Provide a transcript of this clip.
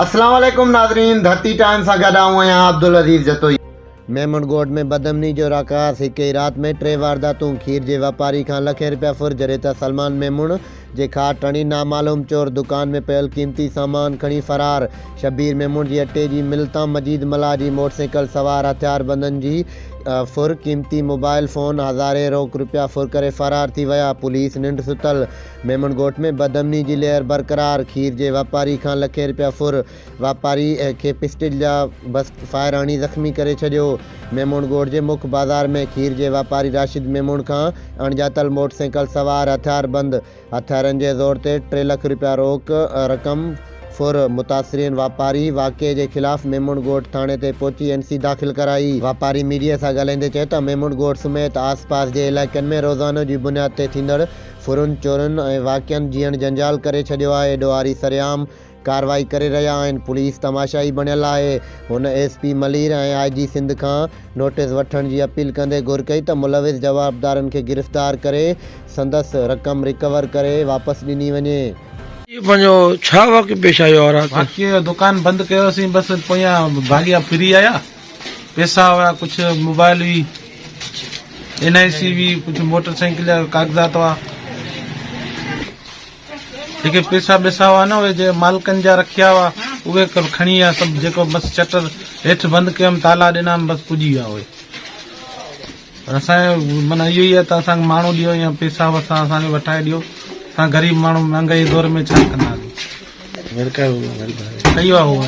अस्सलाम वालेकुम नाज़रीन, धरती टाइम सां गॾु आऊं आहियां अब्दुल अज़ीज़ जतोई। मेमनगोड में बदमनी जो राकास हिक ई रात में 3 वारदातूं। खीर जे वापारी खां लखें रुपया फुर जरे त सलमान मेमुण जे खां टणी नामालूम चोर दुकान में पियल कीमती सामान खणी फरार। शबीर मेमुण जी अटे जी मिल तां मजीद मला जी मोटरसाइकिल सवार हथियारबंदनि जी फुर कीमती मोबाइल फ़ोन हज़ारे रोक रुपया फुर करे फरार थी विया। पुलिस निंड सुतल। मेमनगोट में बदमनी जी लहर बरक़रार। खीर जे वापारी खां लखें रुपया फुर। वापारी खे पिस्टल जा बस फायर हणी ज़ख़्मी करे छॾियो। मेमनगोट जे मुख्य बाज़ार में खीर जे वापारी राशिद मेमुण खां अणॼातल मोटरसाइकिल सवार हथियारबंद हथियारनि जे ज़ोर ते 3 लाख रुपया रोक रक़म फुर। मुतासिरीन वापारी वाक़े जे ख़िलाफ़ मेमनगोट थाणे ते पहुची NC दाख़िल कराई। वापारी मीडिया सां ॻाल्हाईंदे चयो त मेमनगोट समेत आसपास जे इलाइक़नि में रोज़ानो जी बुनियाद ते थींदड़ फुरुनि चोरनि ऐं वाक़िअनि जीअण जंजाल करे छॾियो आहे। ॾोहारी सरेआम कार्रवाई करे रहिया आहिनि। पुलिस तमाशाई बणियल आहे। हुन SP मलीर ऐं IG सिंध खां नोटिस वठण जी अपील कंदे घुर कई त मुलविस जवाबदारनि खे गिरफ़्तार करे संदसि रक़म रिकवर करे वापसि ॾिनी वञे। पंहिंजो छा वाक़ियो पेश आयो आहे? बाक़ी दुकान बंदि कयोसीं, बसि पोयां भाॻिया फिरी आया। पैसा हुआ, कुझु मोबाइल हुई, NIC हुई, कुझु मोटरसाइकिल जा कागज़ात हुआ। जेके पैसा बेसा हुआ न उहे जे मालिकनि जा रखिया हुआ उहे खणी विया सभु। जेको बसि शटर हेठि बंदि कयमि, ताला ॾिनामि, बसि पुॼी विया उहे। पर असांजो माना इहो ई आहे त असांखे माण्हू ॾियो या पैसा असांखे वठाए ॾियो। असां ग़रीब माण्हू महांगाई दौर में छा कंदासीं। कयो आहे उहो